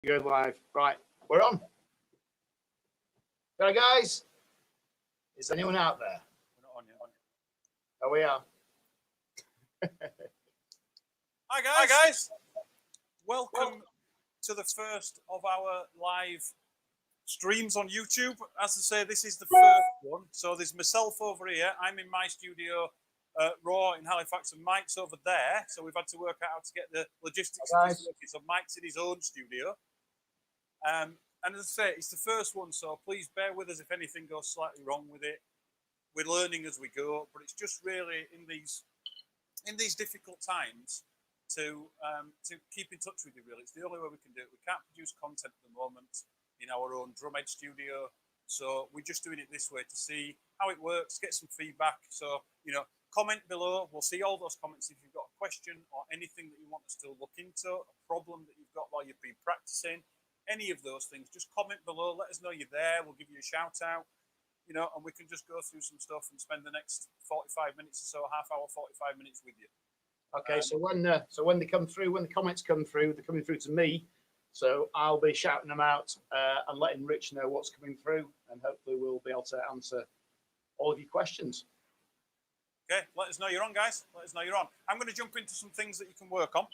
Good live. Right, we're on. Hello, guys. Is anyone out there? We're not on yet. Oh, we are. Hi, guys. Welcome to the first of our live streams on YouTube. As I say, this is the first one. So there's myself over here. I'm in my studio, Raw in Halifax, and Mike's over there. So we've had to work out how to get the logistics of this working. So Mike's in his own studio. And as I say, it's the first one, so please bear with us if anything goes slightly wrong with it. We're learning as we go, but it's just really in these difficult times to keep in touch with you. Really, it's the only way we can do it. We can't produce content at the moment in our own Drumhead studio, so we're just doing it this way to see how it works, get some feedback. So comment below. We'll see all those comments. If you've got a question or anything that you want us to look into, a problem that you've got while you've been practicing. Any of those things, just comment below. Let us know you're there. We'll give you a shout out, and we can just go through some stuff and spend the next 45 minutes or so, half hour, 45 minutes with you. Okay, so when they come through, when the comments come through, they're coming through to me. So I'll be shouting them out and letting Rich know what's coming through, and hopefully we'll be able to answer all of your questions. Okay, let us know you're on, guys. Let us know you're on. I'm going to jump into some things that you can work on.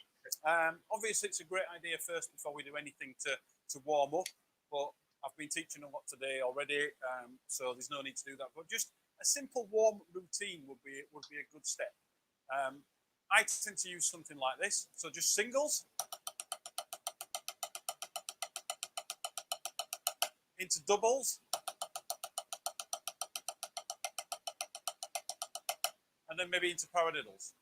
Obviously, it's a great idea first before we do anything to warm up, but I've been teaching a lot today already, so there's no need to do that. But just a simple warm-up routine would be a good step. I tend to use something like this, so just singles into doubles, and then maybe into paradiddles.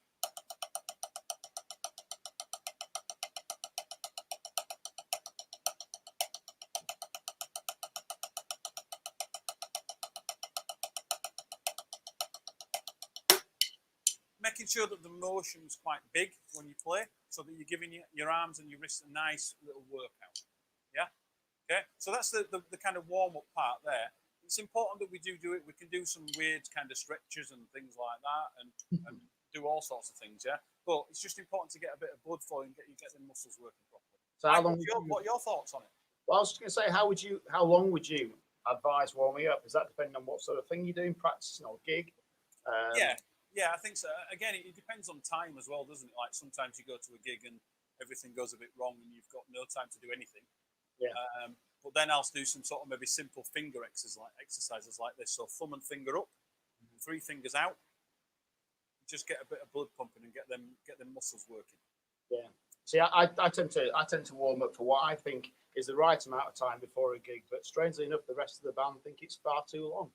Making sure that the motion's quite big when you play, so that you're giving your arms and your wrists a nice little workout. Yeah? Okay? So that's the kind of warm-up part there. It's important that we do it. We can do some weird kind of stretches and things like that and do all sorts of things, yeah? But it's just important to get a bit of blood flowing, get the muscles working properly. So what are your thoughts on it? Well, I was just going to say, how long would you advise warming up? Is that depending on what sort of thing you're doing, practicing or gig? Yeah, I think so. Again, it depends on time as well, doesn't it? Like sometimes you go to a gig and everything goes a bit wrong and you've got no time to do anything. Yeah. But then I'll do some sort of maybe simple finger exercises like this. So thumb and finger up, 3 fingers out. Just get a bit of blood pumping and get them muscles working. Yeah. See, I tend to warm up for what I think is the right amount of time before a gig, but strangely enough, the rest of the band think it's far too long.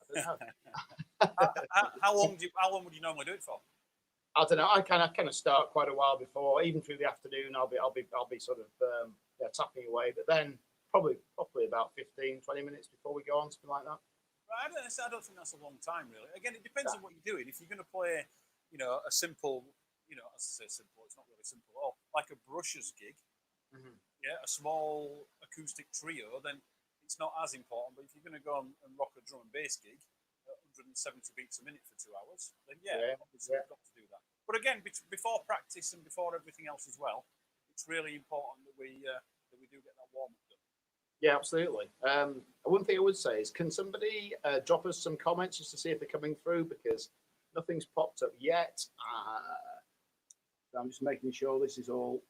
I don't know. How long would you normally do it for? I don't know. I kind of start quite a while before, even through the afternoon. I'll be sort of tapping away, but then probably about 15-20 minutes before we go on, something like that. Right, I don't think that's a long time, really. Again, it depends on what you're doing. If you're going to play, a simple, as I say, simple, it's not really simple at all, like a brushes gig, yeah, a small acoustic trio, then it's not as important. But if you're going to go and rock a drum and bass gig, 170 beats a minute for 2 hours, then obviously we've got to do that. But again, before practice and before everything else as well, it's really important that we do get that warm up done. Yeah, absolutely. One thing I would say is, can somebody drop us some comments just to see if they're coming through, because nothing's popped up yet. I'm just making sure this is all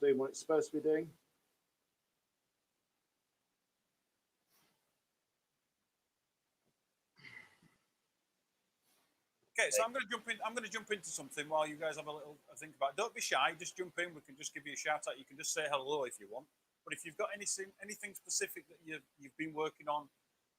doing what it's supposed to be doing. Okay, so I'm going to jump into something while you guys have a little think about it. Don't be shy. Just jump in. We can just give you a shout out. You can just say hello if you want. But if you've got anything specific that you've been working on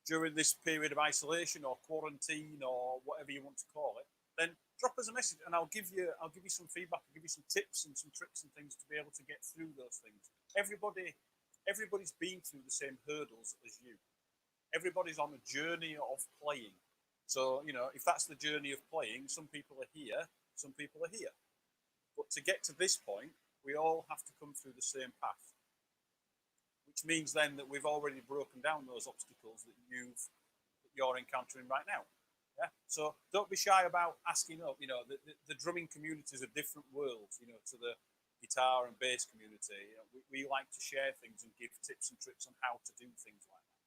during this period of isolation or quarantine or whatever you want to call it, then drop us a message and I'll give you some feedback. I'll give you some tips and some tricks and things to be able to get through those things. Everybody's been through the same hurdles as you. Everybody's on a journey of playing. So, if that's the journey of playing, some people are here, some people are here. But to get to this point, we all have to come through the same path. Which means then that we've already broken down those obstacles that you're encountering right now. Yeah. So don't be shy about asking up. The drumming communities are different worlds, to the guitar and bass community, we like to share things and give tips and tricks on how to do things like that.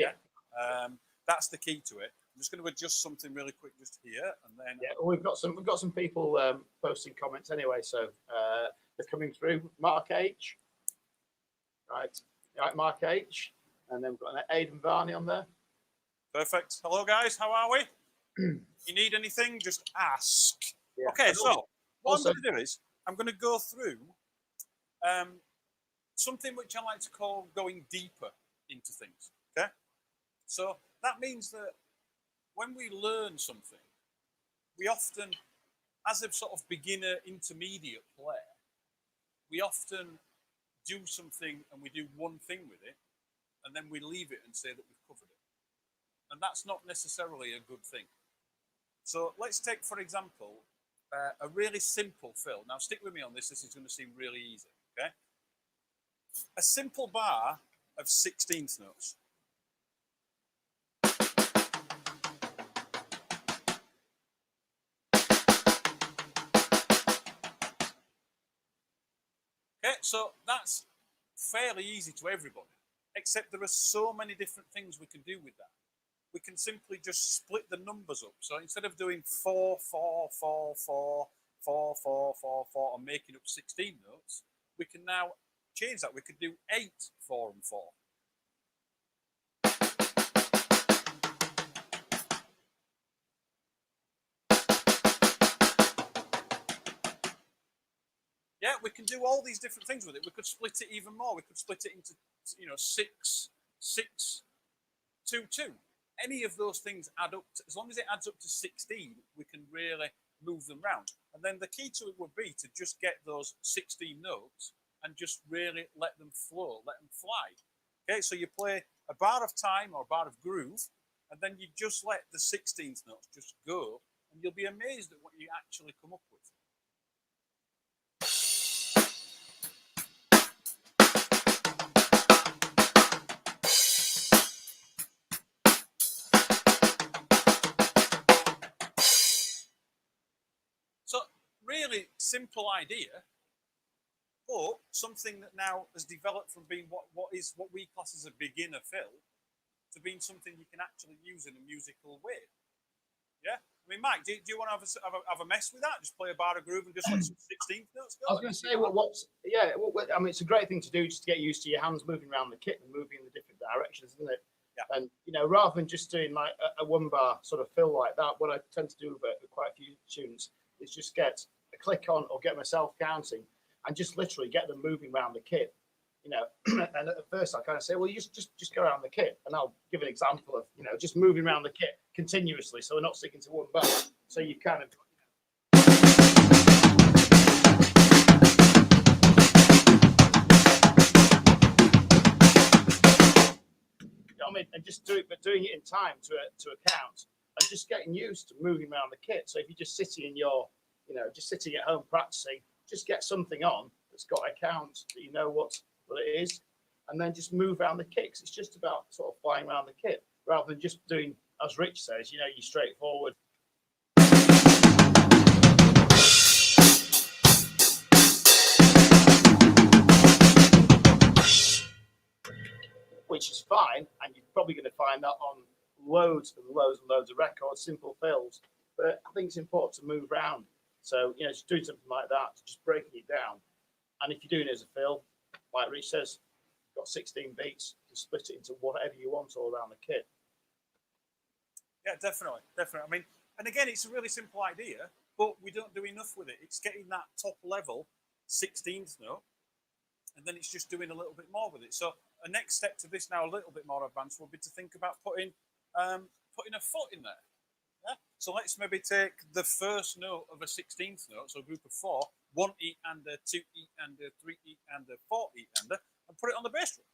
Yeah. That's the key to it. I'm just going to adjust something really quick just here, and then we've got some people posting comments anyway, so they're coming through. Mark H, right, Mark H, and then we've got Aidan Varney on there. Perfect. Hello guys, how are we? You need anything, just ask. Yeah. Okay, so what I'm going to do is I'm going to go through something which I like to call going deeper into things. Okay, so that means that when we learn something, we often, as a sort of beginner intermediate player, we often do something and we do one thing with it, and then we leave it and say that we've covered it. And that's not necessarily a good thing. So let's take, for example, a really simple fill. Now stick with me on this, this is going to seem really easy, okay? A simple bar of 16th notes. Okay, so that's fairly easy to everybody, except there are so many different things we can do with that. We can simply just split the numbers up. So instead of doing 4, 4, 4, 4, 4, 4, 4, 4, and making up 16 notes, we can now change that. We could do 8, 4, and 4. Yeah, we can do all these different things with it. We could split it even more. We could split it into, 6, 6, 2, 2. Any of those things add up to, as long as it adds up to 16, we can really move them round. And then the key to it would be to just get those 16 notes and just really let them flow, let them fly. Okay, so you play a bar of time or a bar of groove, and then you just let the 16th notes just go, and you'll be amazed at what you actually come up with. So really simple idea, but something that now has developed from being what we class as a beginner fill to being something you can actually use in a musical way. Yeah, I mean, Mike, do you want to have a mess with that? Just play a bar of groove and just let some 16th notes go? I was going to say, I mean, it's a great thing to do just to get used to your hands moving around the kit and moving in the different directions, isn't it? Yeah. And rather than just doing like a one bar sort of fill like that, what I tend to do with quite a few tunes is just get a click on or get myself counting and just literally get them moving around the kit, And at first I kind of say, well, you just go around the kit, and I'll give an example of, just moving around the kit continuously, so we're not sticking to one bar. So you kind of, I mean, and just doing it in time to a count, and just getting used to moving around the kit. So if you're just sitting in your, just sitting at home practicing, just get something on that's got a count that you know what it is, and then just move around the kit. 'Cause it's just about sort of flying around the kit rather than just doing, as Rich says, you straightforward. Which is fine, and you're probably going to find that on loads and loads and loads of records, simple fills. But I think it's important to move around. So, just doing something like that, just breaking it down. And if you're doing it as a fill, like Rich says, you've got 16 beats, to split it into whatever you want all around the kit. Yeah, definitely. I mean, and again, it's a really simple idea, but we don't do enough with it. It's getting that top level 16th note, and then it's just doing a little bit more with it. So a next step to this now, a little bit more advanced, would be to think about putting a foot in there. Yeah? So let's maybe take the first note of a 16th note, so a group of 4, 1 E-ander, 2 E-ander, 3 E-ander, 4 E-ander, and put it on the bass drum.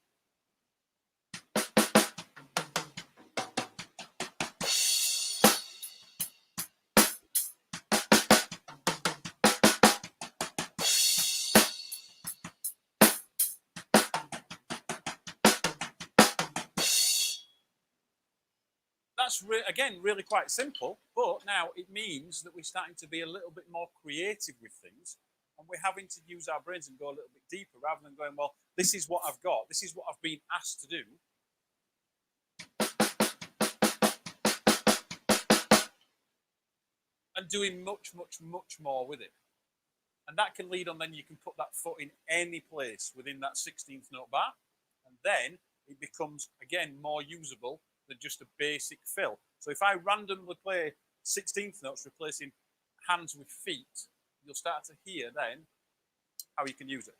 That's again really quite simple, but now it means that we're starting to be a little bit more creative with things, and we're having to use our brains and go a little bit deeper rather than going, well, this is what I've got, this is what I've been asked to do. And doing much, much, much more with it. And that can lead on, then you can put that foot in any place within that 16th note bar. And then it becomes, again, more usable than just a basic fill. So if I randomly play 16th notes replacing hands with feet, you'll start to hear then how you can use it.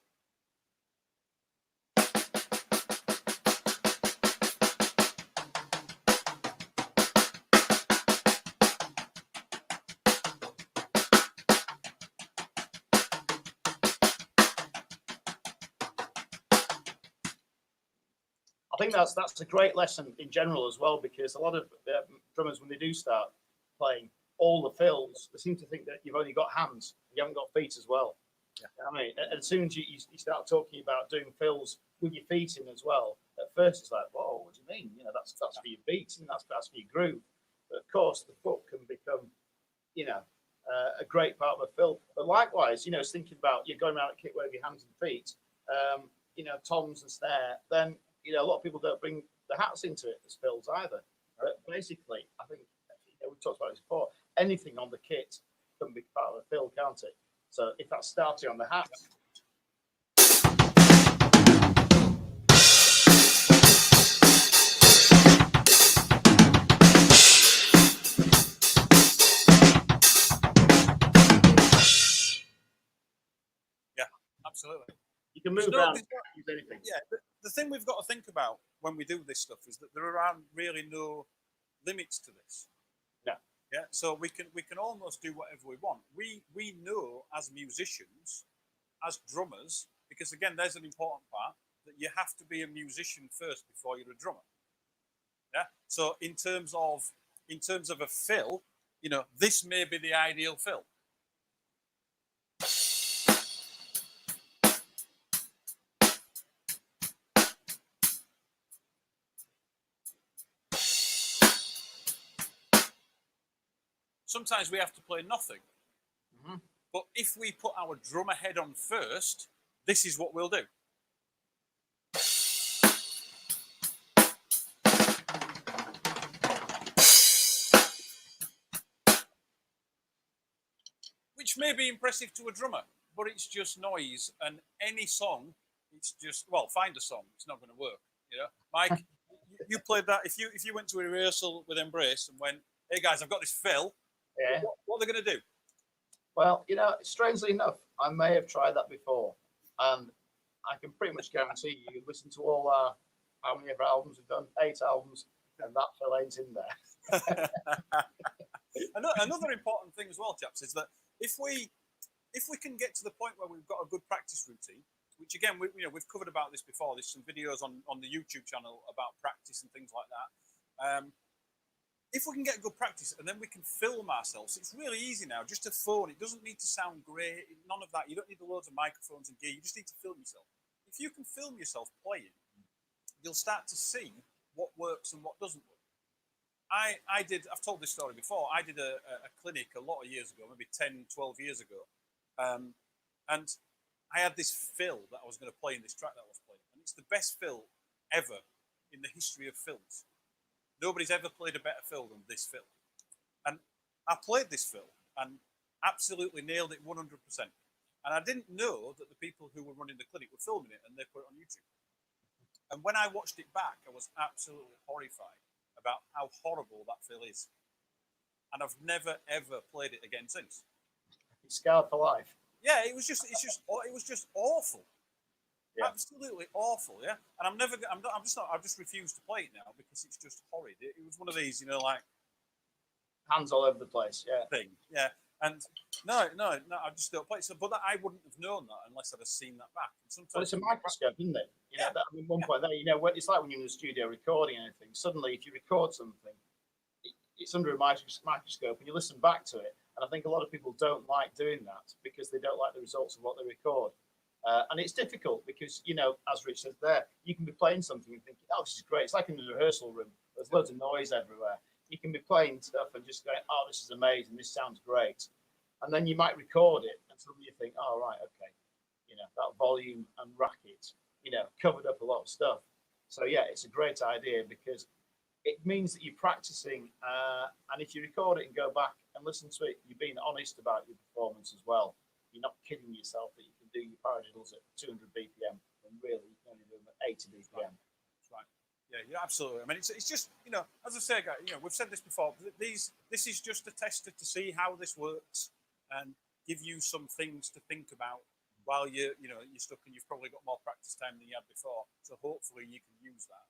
I think that's a great lesson in general as well, because a lot of drummers, when they do start playing all the fills, they seem to think that you've only got hands, you haven't got feet as well. Yeah. I mean, as soon as you start talking about doing fills with your feet in as well, at first it's like, whoa, what do you mean? You know, that's for your beats and that's for your groove. But of course, the foot can become, you know, a great part of a fill. But likewise, you know, thinking about you're going around a kit with your hands and feet, you know, toms and snare, then, you know, a lot of people don't bring the hats into it as fills either. But basically, I think, you know, we've talked about this before, anything on the kit can be part of a fill, can't it? So if that's starting on the hats. Yeah, absolutely. You can move around, use anything. Yeah, the thing we've got to think about when we do this stuff is that there are really no limits to this. No. Yeah, so we can almost do whatever we want. We know as musicians, as drummers, because again, there's an important part, that you have to be a musician first before you're a drummer. Yeah. So in terms of a fill, you know, this may be the ideal fill. Sometimes we have to play nothing. Mm-hmm. But if we put our drummer head on first, this is what we'll do. Which may be impressive to a drummer, but it's just noise. And any song, it's just, well, find a song. It's not going to work. You know, Mike, you played that. If you went to a rehearsal with Embrace and went, "Hey guys, I've got this fill," yeah, what are they going to do? Well, you know, strangely enough, I may have tried that before, and I can pretty much guarantee you listen to all our, how many of our albums we've done, 8 albums, and that fill ain't in there. Another important thing as well, chaps, is that if we can get to the point where we've got a good practice routine, which again, we've covered about this before. There's some videos on the YouTube channel about practice and things like that. If we can get good practice and then we can film ourselves, it's really easy now. Just a phone, it doesn't need to sound great, none of that. You don't need loads of microphones and gear. You just need to film yourself. If you can film yourself playing, you'll start to see what works and what doesn't work. I've told this story before, I did a clinic a lot of years ago, maybe 10, 12 years ago. And I had this fill that I was going to play in this track that I was playing. And it's the best fill ever in the history of fills. Nobody's ever played a better fill than this fill. And I played this fill and absolutely nailed it 100%. And I didn't know that the people who were running the clinic were filming it and they put it on YouTube. And when I watched it back, I was absolutely horrified about how horrible that fill is. And I've never, ever played it again since. It's scarred for life. Yeah, it was just awful. Yeah. Absolutely awful, yeah. And I've just refused to play it now because it's just horrid. It was one of these, you know, like hands all over the place, yeah. Thing, yeah. And no, I just don't play it. So, but I wouldn't have known that unless I'd have seen that back. And sometimes, well, it's a microscope, isn't it? You know, that, I mean, one point there, you know, it's like when you're in the studio recording anything. Suddenly, if you record something, it's under a microscope, and you listen back to it. And I think a lot of people don't like doing that because they don't like the results of what they record. And it's difficult because, you know, as Rich says there, you can be playing something and thinking, oh, this is great. It's like in the rehearsal room. There's loads of noise everywhere. You can be playing stuff and just going, oh, this is amazing. This sounds great. And then you might record it and suddenly you think, oh, right, okay, that volume and racket, covered up a lot of stuff. So yeah, it's a great idea because it means that you're practicing, and if you record it and go back and listen to it, you're being honest about your performance as well. You're not kidding yourself that you can do your paradiddles at 200 BPM when really you can only do them at 80 BPM. That's right. Yeah, absolutely. I mean, it's just, as I say, guys, we've said this before. This is just a tester to see how this works and give you some things to think about while you're stuck, and you've probably got more practice time than you had before. So hopefully you can use that.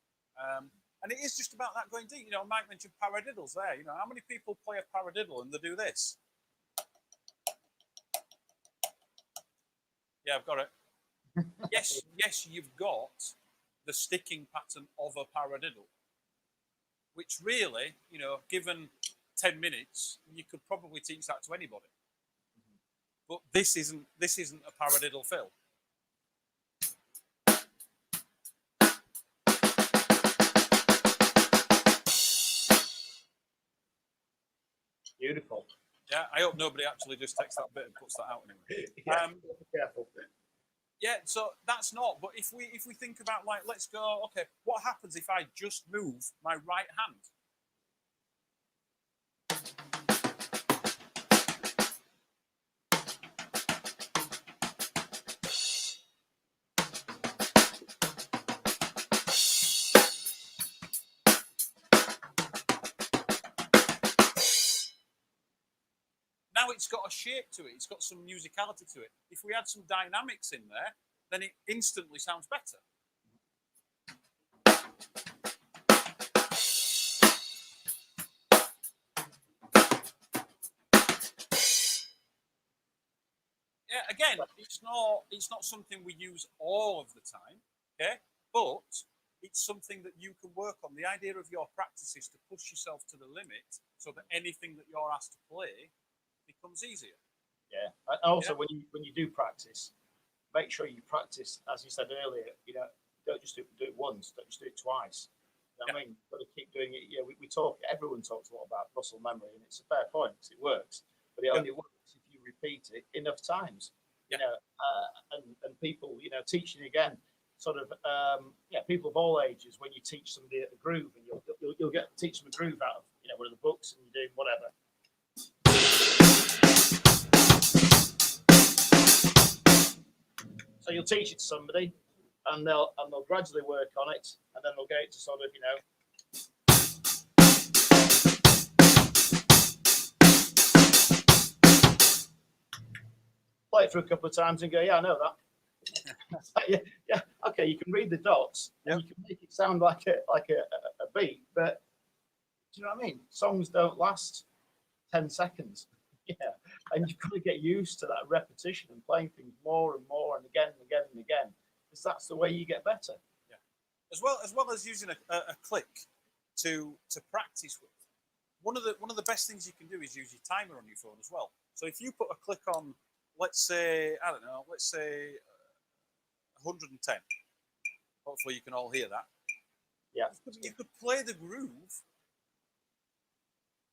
And it is just about that going deep. Mike mentioned paradiddles there. How many people play a paradiddle and they do this? Yeah, I've got it. yes, you've got the sticking pattern of a paradiddle, which really, given 10 minutes, you could probably teach that to anybody. But this isn't a paradiddle fill. Beautiful. Yeah, I hope nobody actually just takes that bit and puts that out anyway. Yeah, be careful. Yeah, so that's not. But if we think about, like, let's go, okay, what happens if I just move my right hand? Now it's got a shape to it. It's got some musicality to it. If we add some dynamics in there, then it instantly sounds better. Yeah, again, it's not something we use all of the time, okay? But it's something that you can work on. The idea of your practice is to push yourself to the limit so that anything that you're asked to play becomes easier. Yeah. And also, when you do practice, make sure you practice, as you said earlier. Don't just do it once. Don't just do it twice. You know what I mean? You've got to keep doing it. Yeah, we talk. Everyone talks a lot about muscle memory, and it's a fair point because it works. But it only works if you repeat it enough times. And people, teaching again. Sort of, people of all ages. When you teach somebody a groove, and you'll teach them a groove out of one of the books, and you're doing whatever. So you'll teach it to somebody, and they'll gradually work on it, and then they'll get it to sort of play it through a couple of times and go, yeah, I know that. yeah, okay, you can read the dots and you can make it sound like a beat, but do you know what I mean? Songs don't last 10 seconds. Yeah, and you've got to get used to that repetition and playing things more and more and again and again and again, because that's the way you get better. Yeah, as well as using a click to practice with. One of the best things you can do is use your timer on your phone as well. So if you put a click on, let's say 110. Hopefully you can all hear that. Yeah. You could play the groove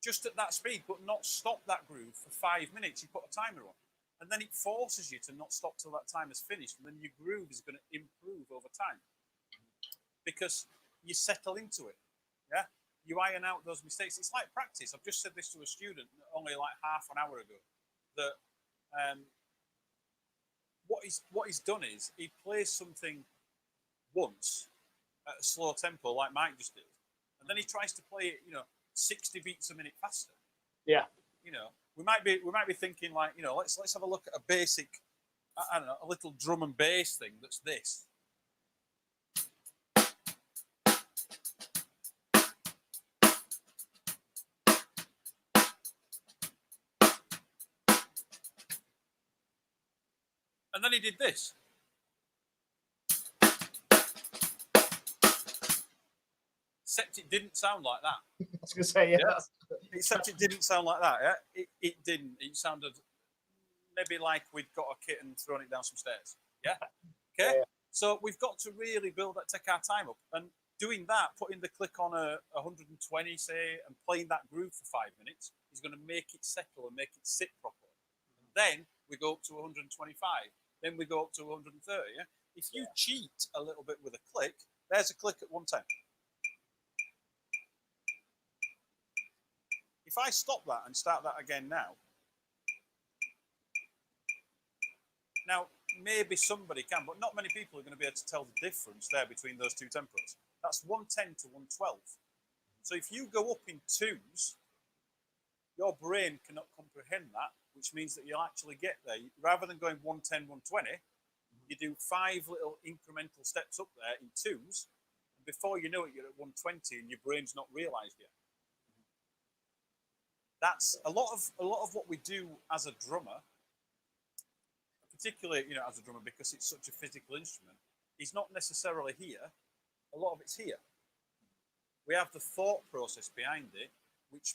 just at that speed, but not stop that groove for 5 minutes. You put a timer on, and then it forces you to not stop till that time is finished, and then your groove is going to improve over time because you settle into it. Yeah, you iron out those mistakes. It's like practice. I've just said this to a student only like half an hour ago. That what he's done is he plays something once at a slow tempo, like Mike just did, and then he tries to play it, 60 beats a minute faster. Yeah. We might be thinking like, let's have a look at a basic, I don't know, a little drum and bass thing that's this. And then he did this. Except it didn't sound like that. I was going to say, yeah. Except it didn't sound like that, yeah? It didn't. It sounded maybe like we'd got a kit and thrown it down some stairs, yeah? Okay? Yeah. So we've got to really take our time up. And doing that, putting the click on a 120, say, and playing that groove for 5 minutes is going to make it settle and make it sit properly. And then we go up to 125, then we go up to 130. Yeah? If you cheat a little bit with a click, there's a click at 110. If I stop that and start that again now, maybe somebody can, but not many people are going to be able to tell the difference there between those two tempos. That's 110 to 112. So if you go up in twos, your brain cannot comprehend that, which means that you'll actually get there. Rather than going 110, 120, you do 5 little incremental steps up there in twos. And before you know it, you're at 120 and your brain's not realized yet. That's a lot of what we do as a drummer, particularly, as a drummer, because it's such a physical instrument, is not necessarily here. A lot of it's here. We have the thought process behind it, which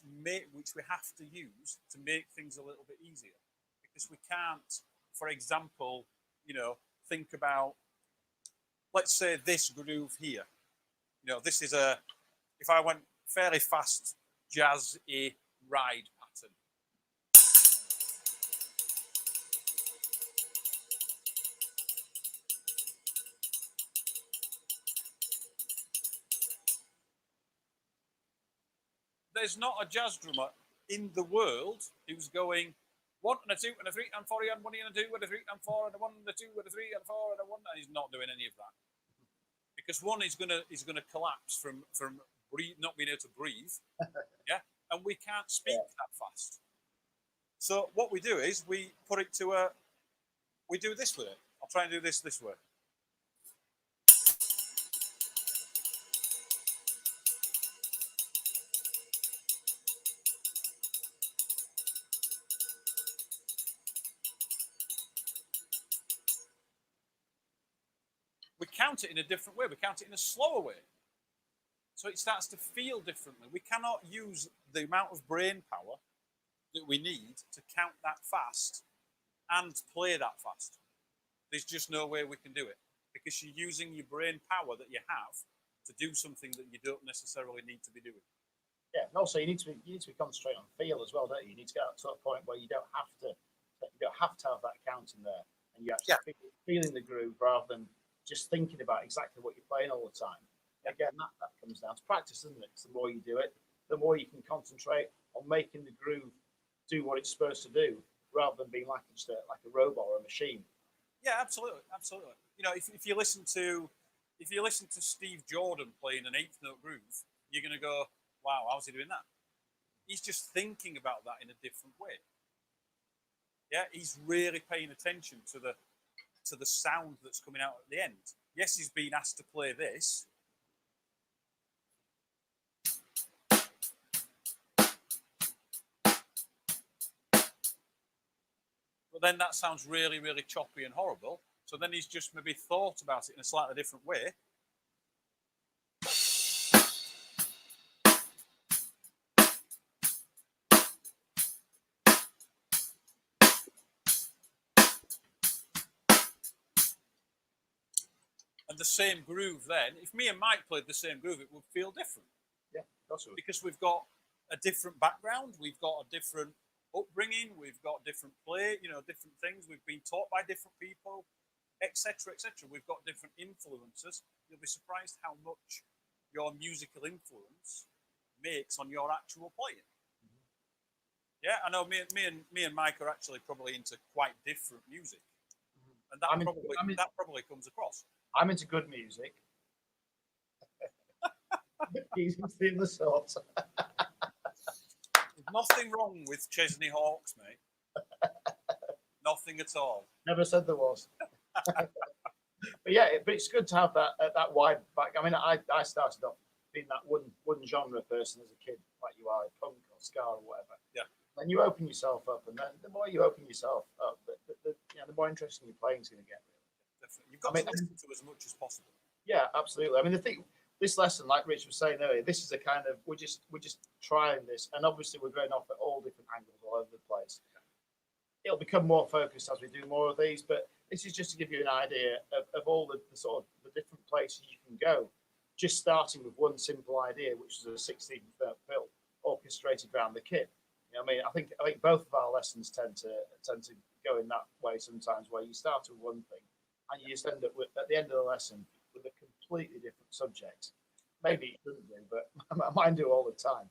we have to use to make things a little bit easier. Because we can't, for example, think about, let's say this groove here. This is if I went fairly fast jazz-y ride pattern. There's not a jazz drummer in the world who's going 1 and a 2 and a 3 and 4 and 1 and a 2 and a 3 and 4 and a 1 and a 2 and a 3 and 4 and a 1, and he's not doing any of that. Because one is gonna collapse from not being able to breathe. Yeah. And we can't speak that fast. So what we do is we put it to we do this with it. I'll try and do this way. We count it in a different way. We count it in a slower way. So it starts to feel differently. We cannot use the amount of brain power that we need to count that fast and play that fast. There's just no way we can do it, because you're using your brain power that you have to do something that you don't necessarily need to be doing. Yeah, and also you need to be concentrating on feel as well, don't you? You need to get to a point where you don't have to have that counting there, and you actually feeling the groove rather than just thinking about exactly what you're playing all the time. Again, that comes down to practice, doesn't it? So the more you do it, the more you can concentrate on making the groove do what it's supposed to do, rather than being like a robot or a machine. Yeah, absolutely. If you listen to Steve Jordan playing an 8th note groove, you're going to go, "Wow, how's he doing that?" He's just thinking about that in a different way. Yeah, he's really paying attention to the sound that's coming out at the end. Yes, he's been asked to play this. But then that sounds really, really choppy and horrible. So then he's just maybe thought about it in a slightly different way. And the same groove then, if me and Mike played the same groove, it would feel different. Yeah, that's right. Because we've got a different background, we've got a different upbringing, we've got different play, different things. We've been taught by different people, etc., etc. We've got different influences. You'll be surprised how much your musical influence makes on your actual playing. Mm-hmm. Yeah, I know me and Mike are actually probably into quite different music, and that probably comes across. I'm into good music. He's into the sort. Nothing wrong with Chesney Hawks, mate. Nothing at all. Never said there was. But it's good to have that wide back. I mean, I started off being that one genre person as a kid, like you are, punk or ska or whatever. Yeah. Then you open yourself up, and then the more you open yourself up, the more interesting your playing's going to get. Really. Definitely. You've got to listen to as much as possible. Yeah, absolutely. I mean, the thing. This lesson, like Rich was saying earlier, this is a kind of we're just trying this, and obviously we're going off at all different angles all over the place. It'll become more focused as we do more of these, but this is just to give you an idea of all the sort of the different places you can go. Just starting with one simple idea, which is a 16th fill orchestrated around the kit. I mean, I think both of our lessons tend to going that way sometimes, where you start with one thing and you just end up with, at the end of the lesson, with a completely different subject. Maybe it doesn't do, but mine do all the time.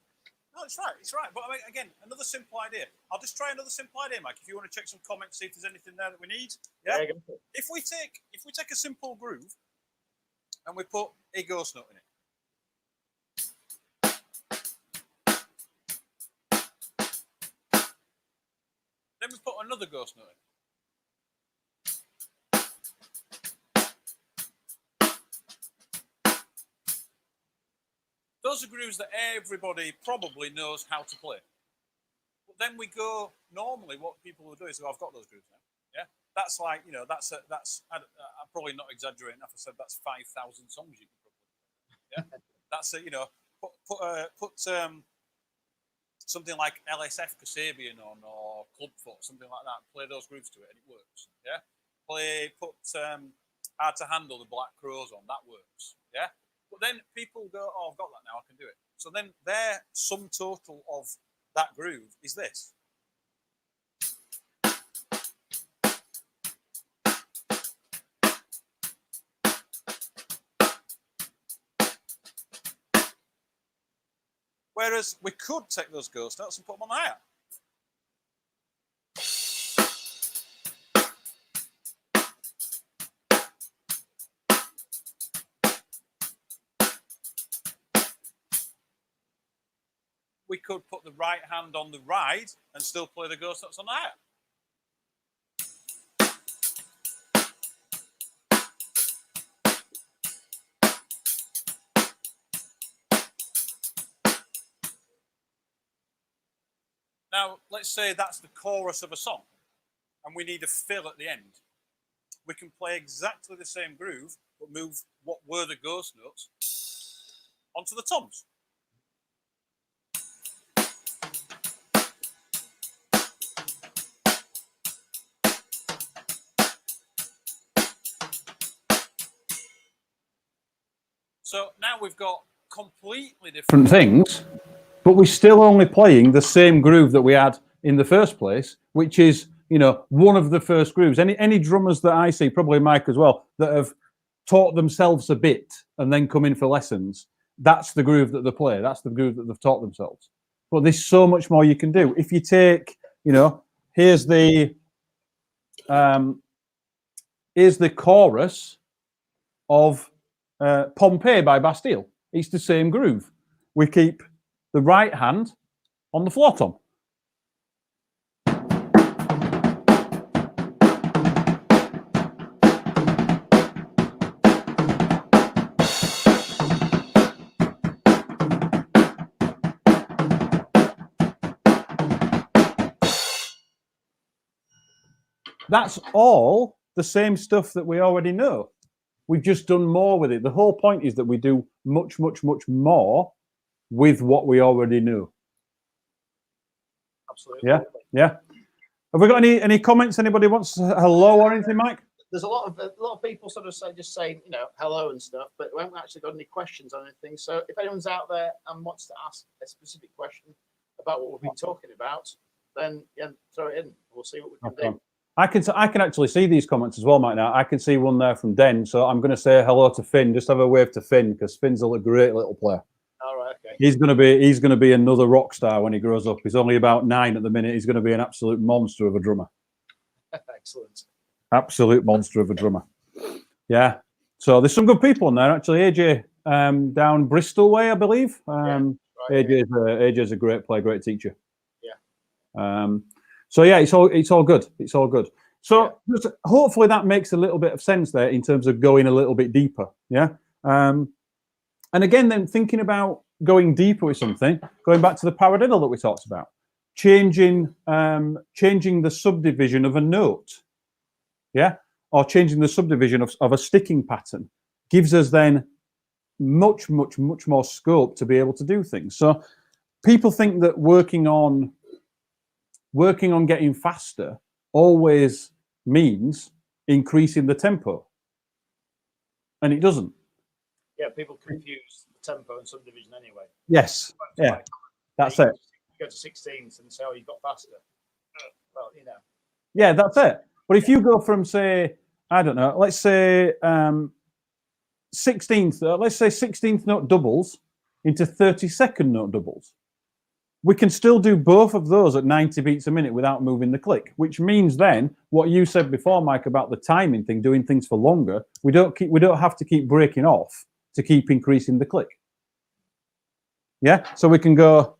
No, it's right. It's right. But I mean, again, another simple idea. I'll just try another simple idea, Mike. If you want to check some comments, see if there's anything there that we need. Yeah. If we take a simple groove and we put a ghost note in it. Then we put another ghost note in. Those are grooves that everybody probably knows how to play. But then we go, normally what people will do is, I've got those grooves now. Yeah, that's like, you know, I'm probably not exaggerating if I said that's 5,000 songs you can probably play. Yeah, that's you know, put something like LSF Kasabian on, or Clubfoot, something like that. Play those grooves to it, and it works. Yeah, put Hard to Handle, the Black Crows on, that works. Yeah. But then people go, oh, I've got that now, I can do it. So then their sum total of that groove is this. Whereas we could take those ghost notes and put them on the hi-hat. We could put the right hand on the ride and still play the ghost notes on the hi-hat. Now, let's say that's the chorus of a song and we need a fill at the end. We can play exactly the same groove, but move what were the ghost notes onto the toms. So now we've got completely different things, but we're still only playing the same groove that we had in the first place, which is, you know, one of the first grooves. Any drummers that I see, probably Mike as well, that have taught themselves a bit and then come in for lessons, that's the groove that they play. That's the groove that they've taught themselves. But there's so much more you can do. If you take, you know, here's the chorus of Pompeii by Bastille. It's the same groove. We keep the right hand on the floor tom. That's all the same stuff that we already know. We've just done more with it. The whole point is that we do much, much, much more with what we already know. Absolutely. Yeah, yeah. Have we got any comments? Anybody wants hello or anything, Mike? There's a lot of people sort of saying, you know, hello and stuff, but we haven't actually got any questions on anything. So if anyone's out there and wants to ask a specific question about what we've been talking about, then yeah, throw it in. We'll see what we can do. I can actually see these comments as well, Mike. Now I can see one there from Den, so I'm going to say hello to Finn. Just have a wave to Finn, because Finn's a great little player. All right, okay. He's going to be another rock star when he grows up. He's only about 9 at the minute. He's going to be an absolute monster of a drummer. Excellent. Absolute monster of a drummer. Yeah. So there's some good people in there actually. AJ down Bristol way, I believe. AJ's a great player, great teacher. Yeah. So yeah, it's all good. It's all good. So hopefully that makes a little bit of sense there in terms of going a little bit deeper. Yeah. And again, then thinking about going deeper with something, going back to the paradiddle that we talked about, changing the subdivision of a note, yeah, or changing the subdivision of a sticking pattern gives us then much, much, much more scope to be able to do things. So people think that working on getting faster always means increasing the tempo, and it doesn't. Yeah, people confuse the tempo and subdivision anyway. Yes, that's it. You go to 16ths and say, oh, you've got faster. Well, you know. Yeah, that's it. But if you go from, say, I don't know, let's say 16th note doubles into 32nd note doubles, we can still do both of those at 90 beats a minute without moving the click, which means then what you said before, Mike, about the timing thing, doing things for longer, we don't have to keep breaking off to keep increasing the click. Yeah, so we can go.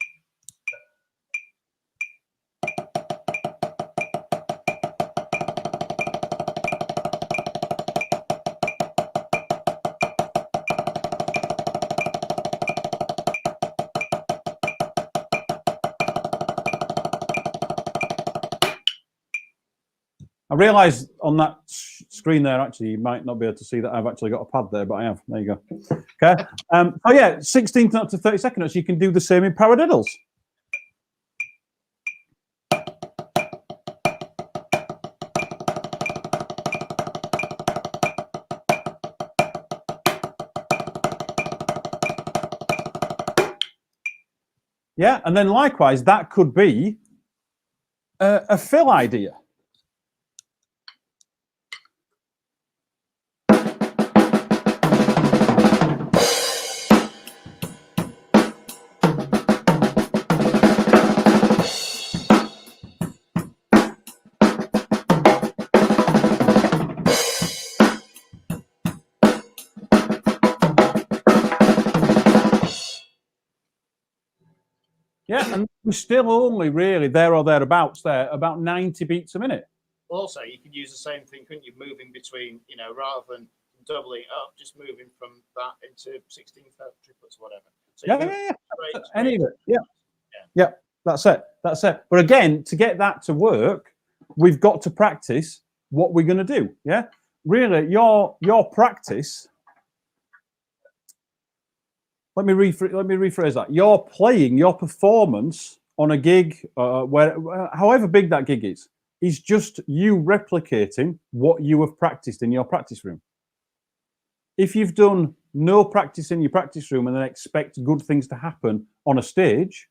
I realise on that screen there, actually, you might not be able to see that I've actually got a pad there, but I have. There you go. Okay. Oh, yeah, 16th note to 32nd notes. You can do the same in paradiddles. Yeah, and then likewise, that could be a fill idea. Yeah, and we're still only really there or thereabouts there, about 90 beats a minute. Also, you could use the same thing, couldn't you? Moving between, you know, rather than doubling up, just moving from that into 16th note triplets, whatever. So Yeah. Any of it. Yeah, that's it. That's it. But again, to get that to work, we've got to practice what we're going to do. Yeah, really, your practice. Let me rephrase that. You're playing, your performance on a gig, however big that gig is just you replicating what you have practiced in your practice room. If you've done no practice in your practice room and then expect good things to happen on a stage,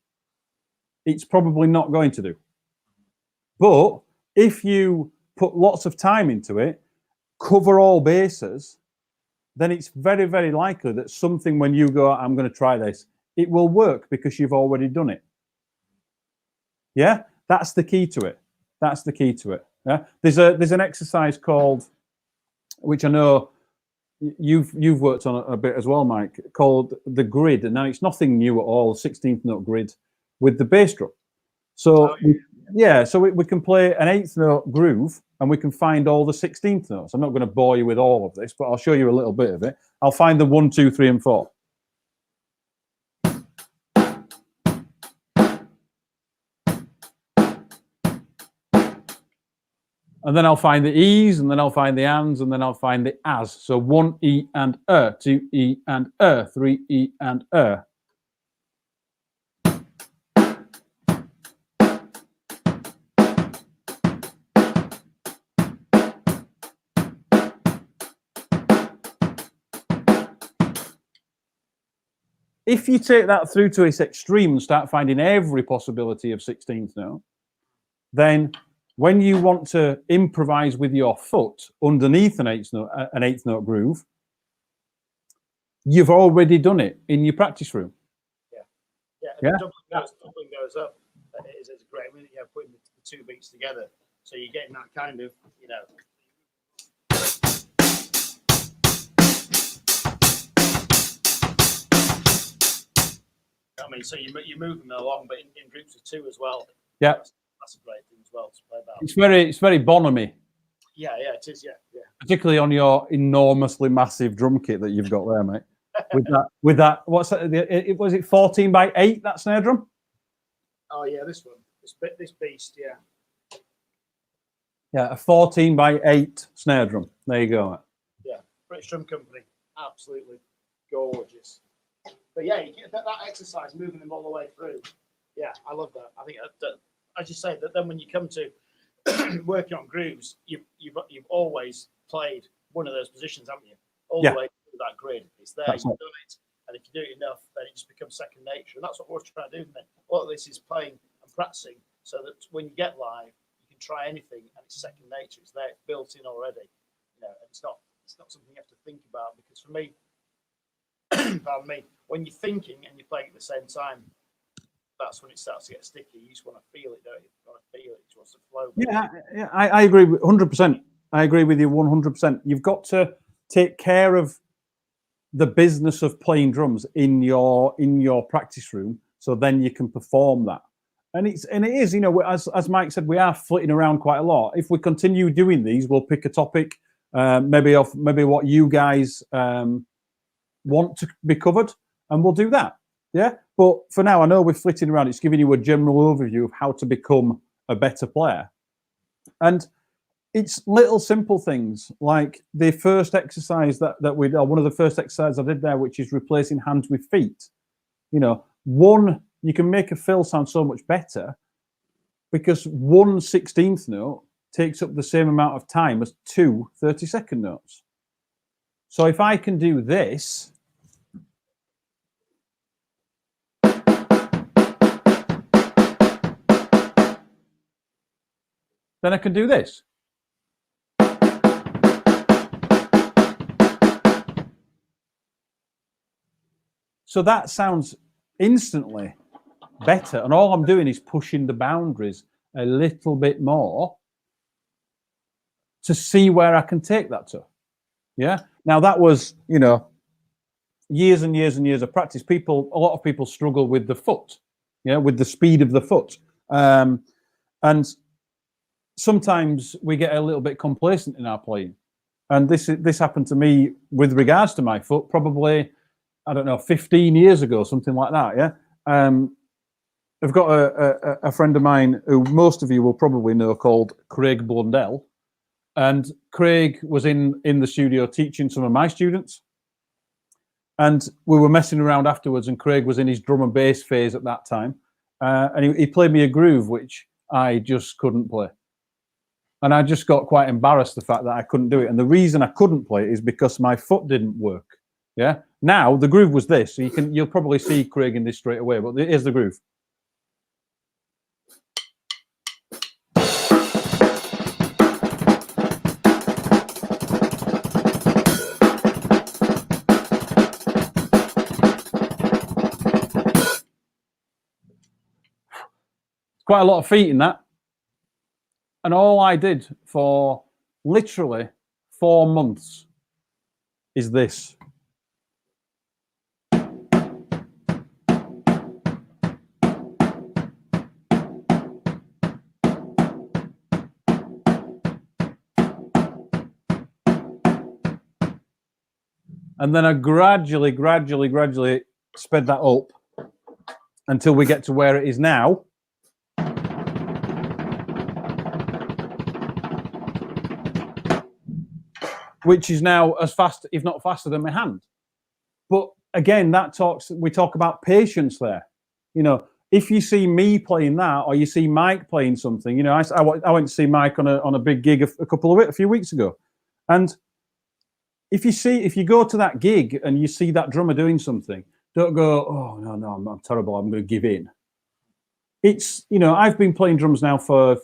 it's probably not going to do. But if you put lots of time into it, cover all bases, then it's very, very likely that something, when you go, I'm going to try this, it will work because you've already done it. Yeah, that's the key to it. That's the key to it. Yeah, there's an exercise called, which I know you've worked on a bit as well, Mike, called the grid. And now it's nothing new at all, 16th note grid with the bass drum. So so we can play an 8th note groove and we can find all the 16th notes. I'm not going to bore you with all of this, but I'll show you a little bit of it. I'll find the 1, 2, 3, and 4. And then I'll find the E's, and then I'll find the ands, and then I'll find the as. So 1 E and 2 E and 3 E and If you take that through to its extreme and start finding every possibility of 16th note, then when you want to improvise with your foot underneath an 8th note groove, you've already done it in your practice room. Yeah. Doubling goes up. Is great. I mean, putting the two beats together, so you're getting that kind of, you know. I mean, so you're moving them along, but in groups of two as well. Yeah, that's a great thing as well to play about. It's very Bonhamy. Yeah, it is. Yeah. Particularly on your enormously massive drum kit that you've got there, mate. with that, what's that? Was it 14 by 8? That snare drum? Oh yeah, this one, this beast, yeah. Yeah, a 14 by 8 snare drum. There you go. Yeah, British Drum Company, absolutely gorgeous. But yeah, you get that exercise, moving them all the way through. Yeah, I love that. I think as you say, that then when you come to working on grooves, you've always played one of those positions, haven't you? All the way through that grid. It's there, you've done it, and if you do it enough, then it just becomes second nature. And that's what we're trying to do. A lot of this is playing and practicing, so that when you get live, you can try anything, and it's second nature. It's there, it's built in already. And it's not something you have to think about, because for me, pardon me, when you're thinking and you're playing at the same time, that's when it starts to get sticky. You just want to feel it, don't you? You want to feel it. It wants to flow. Yeah, I agree with 100%. I agree with you 100%. You've got to take care of the business of playing drums in your practice room, so then you can perform that. And it is, as Mike said, we are flitting around quite a lot. If we continue doing these, we'll pick a topic, maybe what you guys want to be covered, and we'll do that. Yeah. But for now, I know we're flitting around. It's giving you a general overview of how to become a better player. And it's little simple things like the first exercise one of the first exercises I did there, which is replacing hands with feet. You can make a fill sound so much better because 1/16th note takes up the same amount of time as 2 30-second notes. So if I can do this, then I can do this. So that sounds instantly better. And all I'm doing is pushing the boundaries a little bit more to see where I can take that to. Yeah. Now that was, years and years and years of practice. A lot of people struggle with the foot, with the speed of the foot. And sometimes we get a little bit complacent in our playing. And this happened to me with regards to my foot, probably, 15 years ago, something like that. Yeah. I've got a friend of mine who most of you will probably know, called Craig Blundell. And Craig was in the studio teaching some of my students. And we were messing around afterwards, and Craig was in his drum and bass phase at that time. And he played me a groove which I just couldn't play. And I just got quite embarrassed, the fact that I couldn't do it. And the reason I couldn't play it is because my foot didn't work. Yeah. Now the groove was this. So you'll probably see Craig in this straight away, but here's the groove. Quite a lot of feet in that. And all I did for literally 4 months is this. And then I gradually sped that up until we get to where it is now. Which is now as fast, if not faster, than my hand. But again, we talk about patience there. If you see me playing that, or you see Mike playing something, I went to see Mike on a big gig a few weeks ago, and if you go to that gig and you see that drummer doing something, don't go, oh no, I'm terrible, I'm going to give in. It's I've been playing drums now for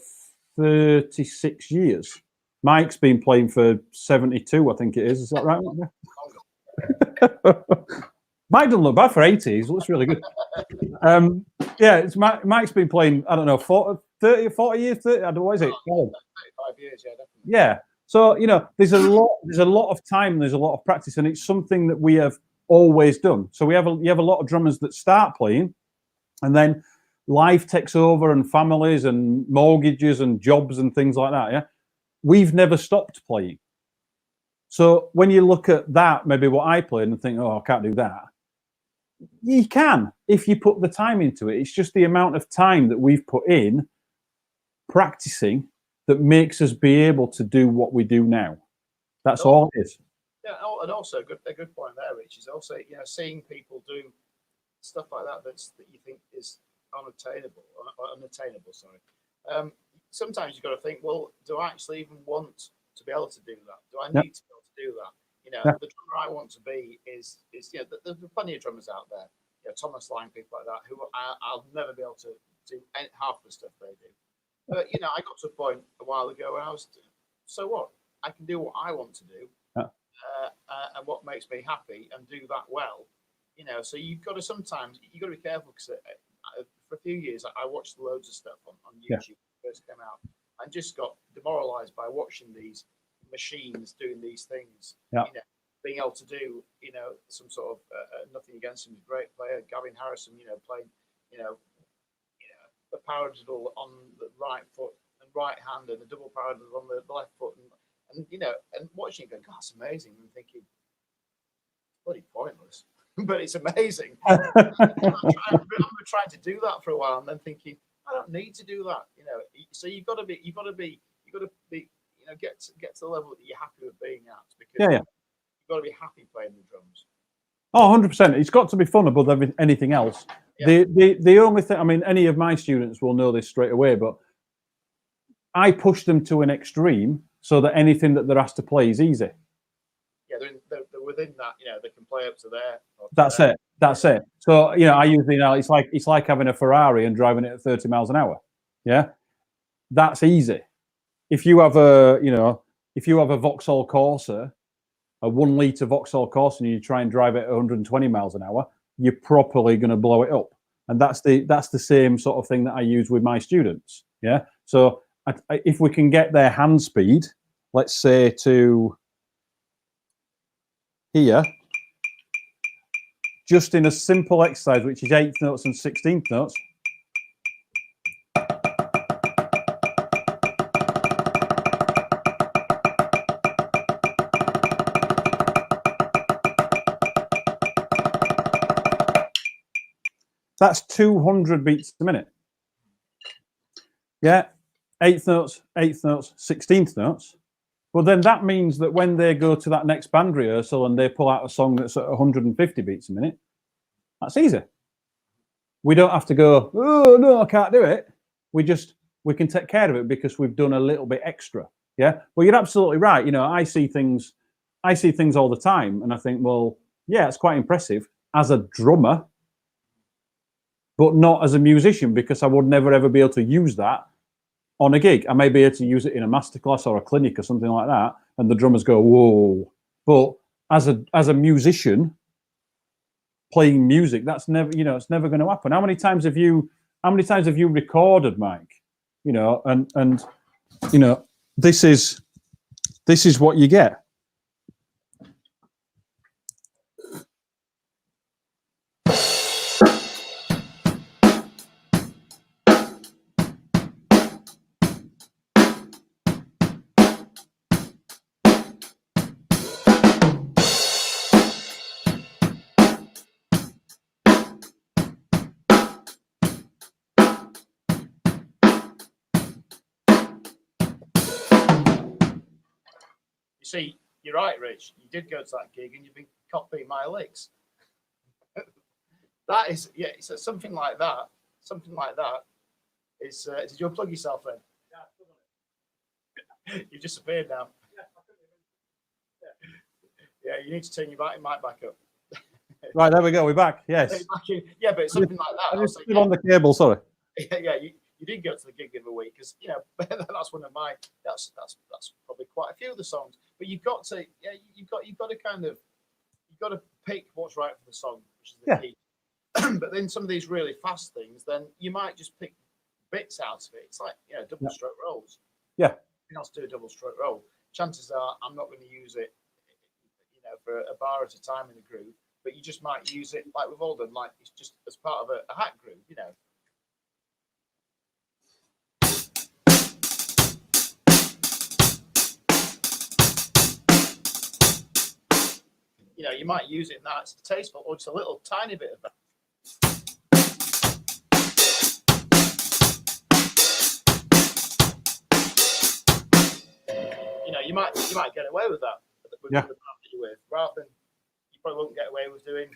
36 years. Mike's been playing for 72, I think it is. Is that right? Mike doesn't look bad for 80. He looks really good. It's Mike's been playing, 30 or 40 years. 30, I don't know, what is it? 35 years, yeah, definitely. Yeah. So there's a lot of time, there's a lot of practice, and it's something that we have always done. So you have a lot of drummers that start playing, and then life takes over, and families and mortgages and jobs and things like that. Yeah. We've never stopped playing. So when you look at that, maybe what I played, and think, oh, I can't do that. You can, if you put the time into it. It's just the amount of time that we've put in practicing that makes us be able to do what we do now. That's all it is. Yeah, and also a good point there, Rich, is also seeing people do stuff like that that you think is unattainable. Sometimes you've got to think, well, do I actually even want to be able to do that? Do I need to be able to do that? The drummer I want to be is there's plenty of drummers out there, Thomas Line, people like that, who I'll never be able to do half the stuff they do. But I got to a point a while ago where I was, so what? I can do what I want to do, Yeah. and what makes me happy, and do that well. So you've got to be careful because for a few years I watched loads of stuff on YouTube when it first came out, and just got demoralised by watching these machines doing these things. Yeah. Being able to do some sort of nothing against him, he's a great player. Gavin Harrison, playing a paradiddle on the right foot and right hand, and a double paradiddle on the left foot, and watching it going, God, that's amazing, and thinking, bloody pointless, but it's amazing. I'm trying to do that for a while, and then thinking, I don't need to do that, So you've got to be, get to the level that you're happy with being at, because you've got to be happy playing the drums. Oh, 100%. It's got to be fun above anything else. Yeah. The only thing, I mean, any of my students will know this straight away, but I push them to an extreme so that anything that they're asked to play is easy. Yeah, they're within that. They can play up to there. That's it. That's it. So I usually it's like having a Ferrari and driving it at 30 miles an hour. Yeah, that's easy. If you have a Vauxhall Corsa, a 1 litre Vauxhall Corsa, and you try and drive it at 120 miles an hour, you're properly going to blow it up. And that's the same sort of thing that I use with my students. Yeah. So if we can get their hand speed, let's say to here, just in a simple exercise, which is 8th notes and 16th notes. That's 200 beats a minute. Yeah, 8th notes, 16th notes. Well, then that means that when they go to that next band rehearsal and they pull out a song that's at 150 beats a minute, that's easy. We don't have to go, oh, no, I can't do it. We can take care of it because we've done a little bit extra. Yeah. Well, you're absolutely right. I see things all the time, and I think, well, yeah, it's quite impressive as a drummer, but not as a musician, because I would never ever be able to use that on a gig. I may be able to use it in a masterclass or a clinic or something like that, and the drummers go, whoa. But as a musician playing music, that's never, it's never going to happen. How many times have you recorded, Mike? And this is what you get. See, you're right, Rich. You did go to that gig and you've been copying my licks. That is, yeah, so something like that is, did you unplug yourself then? Yeah. You've disappeared now. Yeah, you need to turn your mic back up. Right, there we go. We're back. Yes. Yeah, but it's something like that. I just on the cable, sorry. Yeah, you did go to the gig the other week, because that's one of my that's probably quite a few of the songs. But you've got to pick what's right for the song, which is the key. But then some of these really fast things, then you might just pick bits out of it. It's like double stroke rolls. Yeah. You're not to do a double stroke roll. Chances are I'm not going to use it, for a bar at a time in the groove. But you just might use it like we've all done, like it's just as part of a hat groove, You might use it in that it's tasteful, or just a little tiny bit of that. You might get away with that with the band that you're with, rather than you probably won't get away with doing.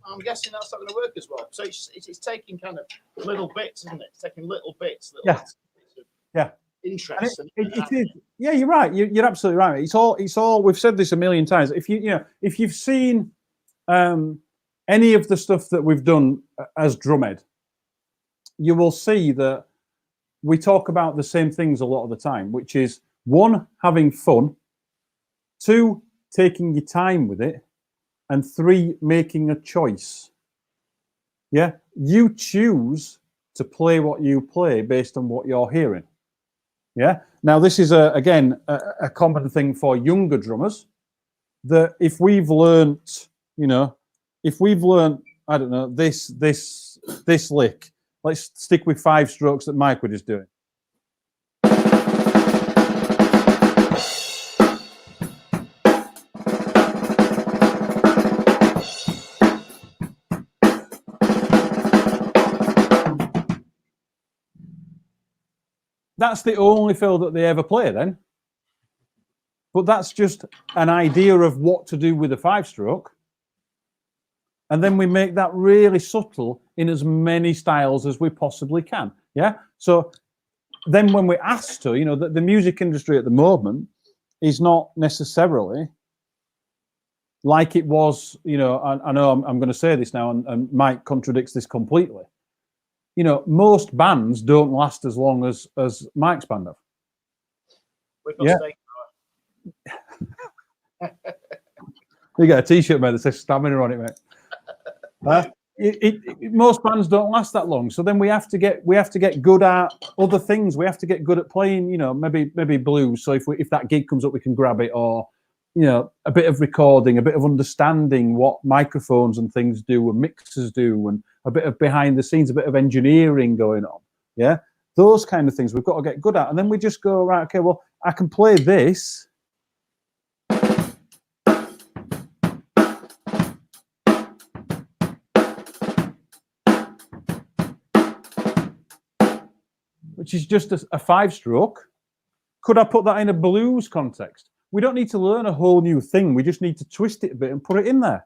I'm guessing that's not going to work as well. So it's taking kind of little bits, isn't it? It's taking little bits. Yeah. interest. It is. Yeah, you're right. You're absolutely right. It's all. We've said this a million times. If if you've seen any of the stuff that we've done as Drumhead, you will see that we talk about the same things a lot of the time, which is one, having fun, two, taking your time with it, and three, making a choice. Yeah, you choose to play what you play based on what you're hearing. Yeah. Now, this is again a common thing for younger drummers. That if we've learnt, I don't know, this lick. Let's stick with 5 strokes that Mike was just doing. That's the only fill that they ever play then. But that's just an idea of what to do with a 5-stroke. And then we make that really subtle in as many styles as we possibly can. Yeah. So then when we're asked to, the music industry at the moment is not necessarily like it was, I know I'm going to say this now, and Mike contradicts this completely. Most bands don't last as long as Mike's band have. Yeah. You get a T-shirt made that says "Stamina" on it, mate. Most bands don't last that long, so then we have to get good at other things. We have to get good at playing, maybe blues. So if that gig comes up, we can grab it, or a bit of recording, a bit of understanding what microphones and things do, and mixers do, and a bit of behind the scenes, a bit of engineering going on. Yeah, those kind of things we've got to get good at, and then we just go, right, okay, well, I can play this. Which is just a 5-stroke. Could I put that in a blues context? We don't need to learn a whole new thing. We just need to twist it a bit and put it in there.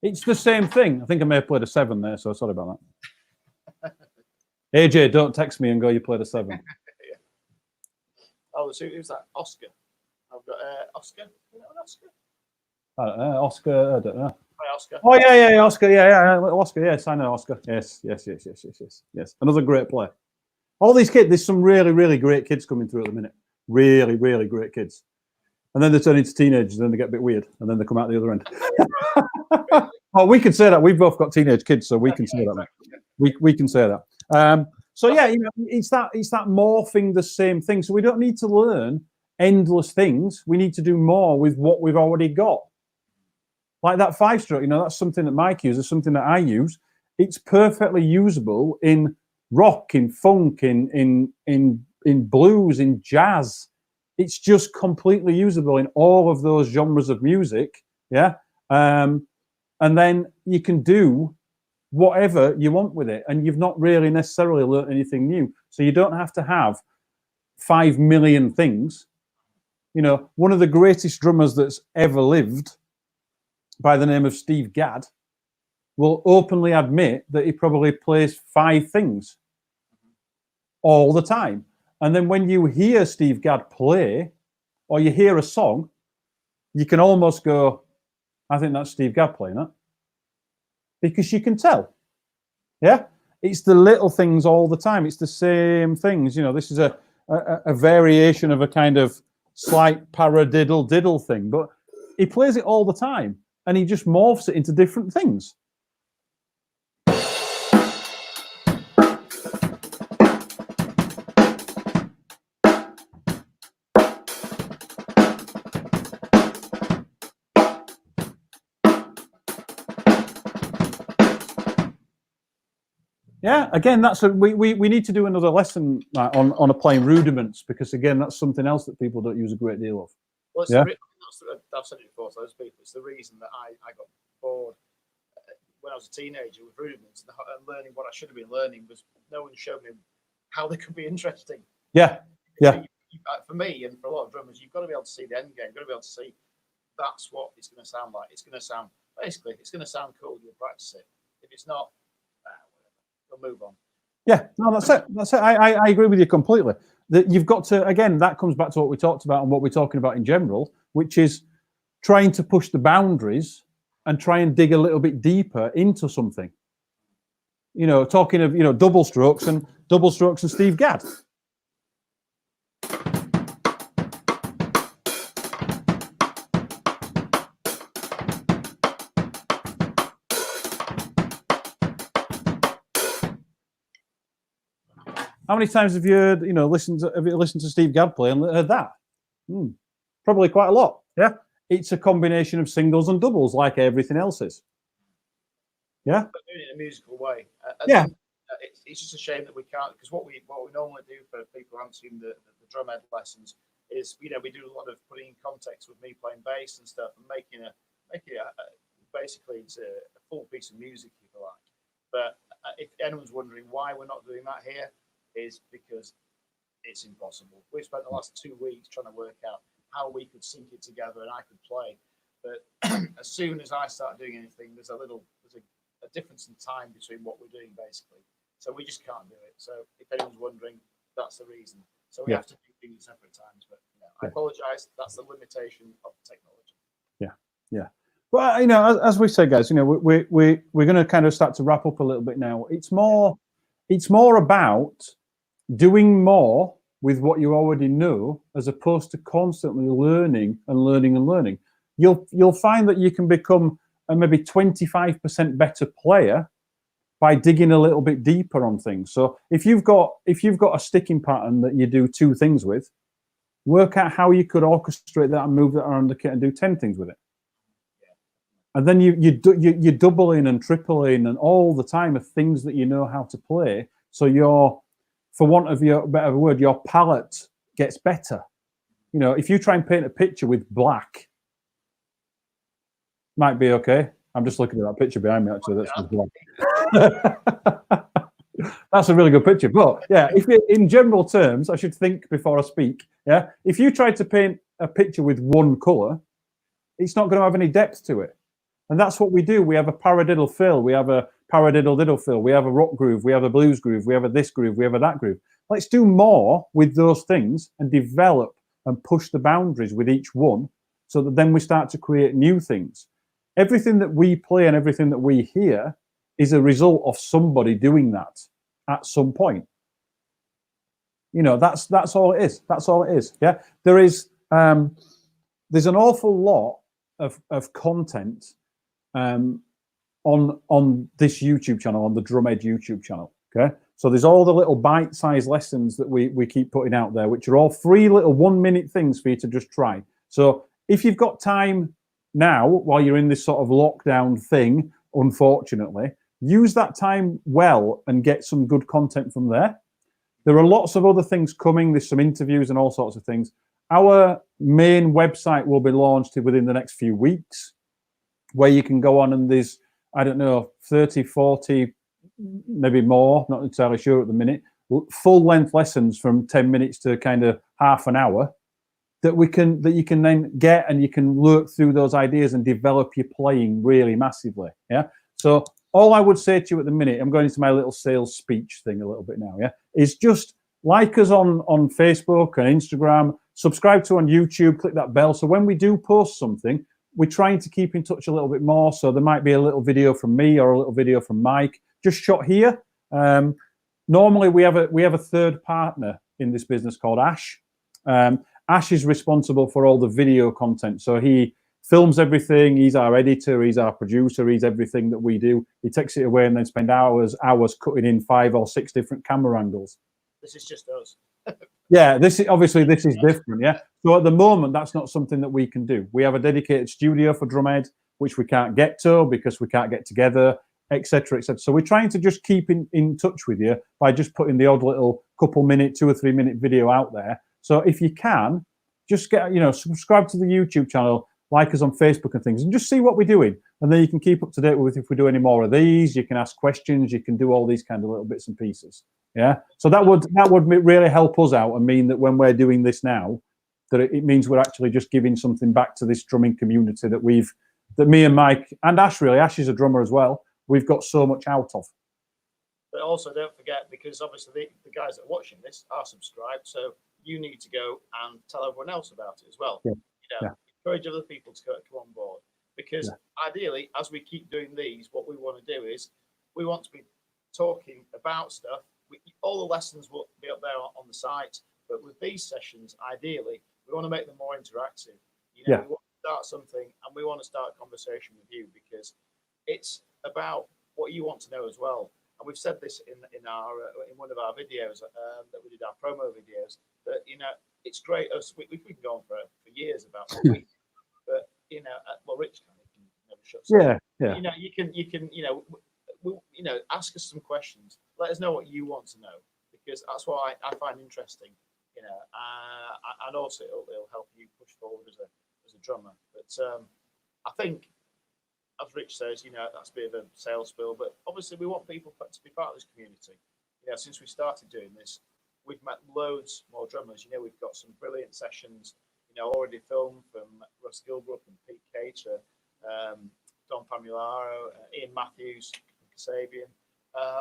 It's the same thing. I think I may have played a 7 there, so sorry about that. AJ, don't text me and go, you played a 7. Yeah. Oh, so who's that? Oscar. I've got Oscar. Is that an Oscar? I don't know. Oscar, I don't know. Hi, Oscar. Oh, yeah, Oscar. Yeah. Oscar, yes, I know Oscar. Yes. Another great player. All these kids, there's some really, really great kids coming through at the minute. Really, really great kids. And then they turn into teenagers, and then they get a bit weird, and then they come out the other end. Oh, we can say that. We've both got teenage kids, so we can say that. We can say that. So yeah, it's that morphing the same thing. So we don't need to learn endless things. We need to do more with what we've already got. Like that 5-stroke, that's something that Mike uses, something that I use. It's perfectly usable in rock, in funk, in blues, in jazz. It's just completely usable in all of those genres of music. Yeah. And then you can do whatever you want with it, and you've not really necessarily learned anything new. So you don't have to have 5 million things. One of the greatest drummers that's ever lived, by the name of Steve Gadd, will openly admit that he probably plays 5 things all the time. And then when you hear Steve Gadd play, or you hear a song, you can almost go, I think that's Steve Gadd playing that. Because you can tell. Yeah? It's the little things all the time. It's the same things. This is a variation of a kind of slight paradiddle diddle thing, but he plays it all the time, and he just morphs it into different things. Yeah, again, we need to do another lesson on applying rudiments, because again, that's something else that people don't use a great deal of. Well, yeah, I've said it before to those people. It's the reason that I got bored when I was a teenager with rudiments and learning what I should have been learning was no one showed me how they could be interesting. Yeah, yeah. For me and for a lot of drummers, you've got to be able to see the end game. You've got to be able to see that's what it's going to sound like. It's going to sound, basically, it's going to sound cool. You'll practice it. If it's not, whatever. We'll move on. Yeah, no, that's it. That's it. I agree with you completely. That you've got to, again, that comes back to what we talked about and what we're talking about in general, which is trying to push the boundaries and try and dig a little bit deeper into something. You know, talking of, you know, double strokes and Steve Gadd. How many times have you listened to Steve Gadd play and heard that? Probably quite a lot. Yeah, it's a combination of singles and doubles, like everything else is. Yeah, but doing it in a musical way. Yeah, it's just a shame that we can't, because what we normally do for people who haven't seen the drum ed lessons is, you know, we do a lot of putting in context with me playing bass and stuff and making basically it's a full piece of music, if you like. But if anyone's wondering why we're not doing that here, is because it's impossible. We've spent the last 2 weeks trying to work out how we could sync it together and I could play. But as soon as I start doing anything, there's a difference in time between what we're doing, basically. So we just can't do it. So if anyone's wondering, that's the reason. So we have to do things at separate times. But I apologize. That's the limitation of technology. Yeah. Well, you know, as we say, guys, you know, we're going to kind of start to wrap up a little bit now. It's more about doing more with what you already know, as opposed to constantly learning. You'll find that you can become a maybe 25% better player by digging a little bit deeper on things. So if you've got a sticking pattern that you do 2 things with, work out how you could orchestrate that and move that around the kit and do 10 things with it. And then you double in and triple in and all the time of things that you know how to play. So your, for want of a better word, your palette gets better. You know, if you try and paint a picture with black, might be okay. I'm just looking at that picture behind me, actually. That's black. That's a really good picture. But yeah, if you, in general terms, I should think before I speak. Yeah, if you try to paint a picture with one color, it's not going to have any depth to it. And that's what we do. We have a paradiddle fill, we have a paradiddle diddle fill, we have a rock groove, we have a blues groove, we have a this groove, we have a that groove. Let's do more with those things and develop and push the boundaries with each one, so that then we start to create new things. Everything that we play and everything that we hear is a result of somebody doing that at some point. You know, that's all it is. That's all it is. Yeah, there's an awful lot of content on this YouTube channel, on the Drum Ed YouTube channel. Okay, so there's all the little bite-sized lessons that we keep putting out there, which are all free little 1-minute things for you to just try. So if you've got time now, while you're in this sort of lockdown thing, unfortunately, use that time well and get some good content from there. There are lots of other things coming. There's some interviews and all sorts of things. Our main website will be launched within the next few weeks, where you can go on and there's, I don't know, 30, 40, maybe more, not entirely sure at the minute, full-length lessons from 10 minutes to kind of half an hour that you can then get, and you can look through those ideas and develop your playing really massively. Yeah. So all I would say to you at the minute, I'm going into my little sales speech thing a little bit now, yeah, is just like us on Facebook and Instagram, subscribe to on YouTube, click that bell. So when we do post something, we're trying to keep in touch a little bit more. So there might be a little video from me or a little video from Mike, just shot here. Normally we have a third partner in this business called Ash. Ash is responsible for all the video content. So he films everything. He's our editor. He's our producer. He's everything that we do. He takes it away and then spend hours cutting in 5 or 6 different camera angles. This is just us. Yeah, this is different. Yeah. So at the moment, that's not something that we can do. We have a dedicated studio for Drum Ed, which we can't get to because we can't get together, etc., etc. So we're trying to just keep in touch with you by just putting the odd little couple-minute, 2 or 3 minute video out there. So if you can, just get, subscribe to the YouTube channel, like us on Facebook and things, and just see what we're doing. And then you can keep up to date with if we do any more of these. You can ask questions. You can do all these kind of little bits and pieces. Yeah. So that would really help us out and mean that when we're doing this now, that it means we're actually just giving something back to this drumming community that me and Mike and Ash, really, Ash is a drummer as well, we've got so much out of. But also don't forget, because obviously the guys that are watching this are subscribed, so you need to go and tell everyone else about it as well. Yeah. Encourage other people to come on board, because ideally, as we keep doing these, what we want to do is we want to be talking about stuff. All the lessons will be up there on the site, but with these sessions, ideally, we want to make them more interactive. We want to start something, and we want to start a conversation with you, because it's about what you want to know as well. And we've said this in one of our videos that we did, our promo videos, that it's great. We can go on for years about it, but well, Rich can never shut. Yeah. You can ask us some questions. Let us know what you want to know, because that's what I find interesting. And also it'll help you push forward as a drummer. But I think, as Rich says, that's a bit of a sales spiel, but obviously we want people to be part of this community. Since we started doing this, we've met loads more drummers. We've got some brilliant sessions, already filmed from Russ Gilbrook and Pete Cater, Don Famularo, Ian Matthews, Kasabian.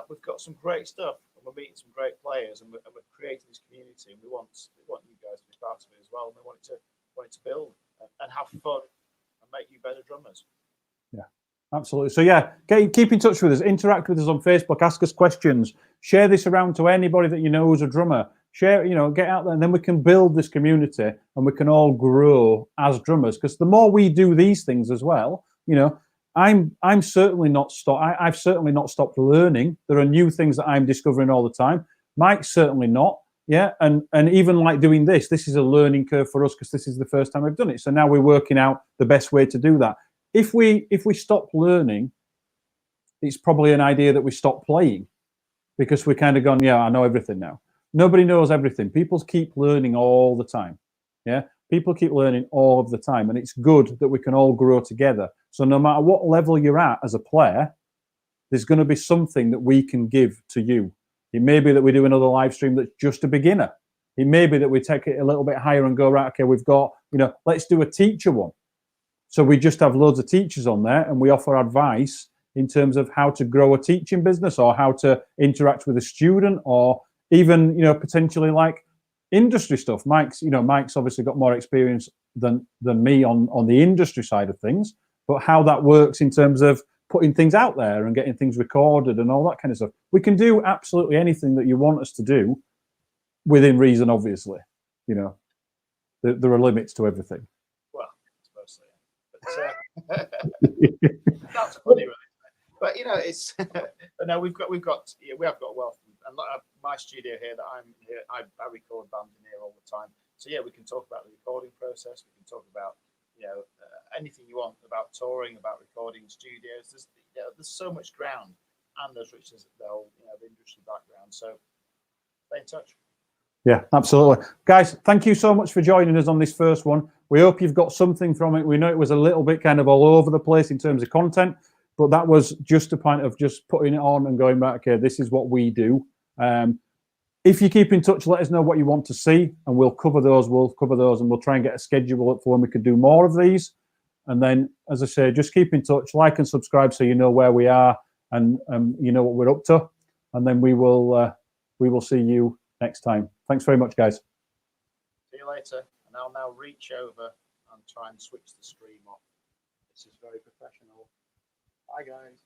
We've got some great stuff, and we're meeting some great players, and we're creating this community, and we want you guys to be part of it as well, and we want it to build and have fun and make you better drummers. Yeah, absolutely. So keep in touch with us, interact with us on Facebook, ask us questions, share this around to anybody that you know who's a drummer. Share, get out there, and then we can build this community, and we can all grow as drummers. Because the more we do these things as well, I'm certainly not stopped. I've certainly not stopped learning. There are new things that I'm discovering all the time. Mike's certainly not. Yeah, and even like doing this is a learning curve for us, because this is the first time I've done it. So now we're working out the best way to do that. If we stop learning, it's probably an idea that we stop playing, because we're kind of gone, I know everything now. Nobody knows everything. People keep learning all the time. Yeah, people keep learning all of the time, and it's good that we can all grow together. So no matter what level you're at as a player, there's going to be something that we can give to you. It may be that we do another live stream that's just a beginner. It may be that we take it a little bit higher and go, right, okay, we've got, let's do a teacher one. So we just have loads of teachers on there, and we offer advice in terms of how to grow a teaching business, or how to interact with a student, or even, potentially like industry stuff. Mike's obviously got more experience than me on the industry side of things, but how that works in terms of putting things out there and getting things recorded and all that kind of stuff. We can do absolutely anything that you want us to do within reason, obviously. There are limits to everything. Well, I suppose so, yeah. But that's funny, right? But it's but no, we have got a wealth, and my studio here that I'm here, I record bands in here all the time. So we can talk about the recording process. We can talk about anything you want about touring, about recording studios. There's so much ground, and there's Rich as the whole the industry background. So stay in touch. Yeah, absolutely. Guys, thank you so much for joining us on this first one. We hope you've got something from it. We know it was a little bit kind of all over the place in terms of content, but that was just a point of just putting it on and going back, okay, this is what we do. If you keep in touch, let us know what you want to see, and we'll cover those, and we'll try and get a schedule up for when we can do more of these. And then, as I say, just keep in touch, like and subscribe, so you know where we are, and you know what we're up to. And then we will see you next time. Thanks very much, guys. See you later. And I'll now reach over and try and switch the stream off. This is very professional. Bye, guys.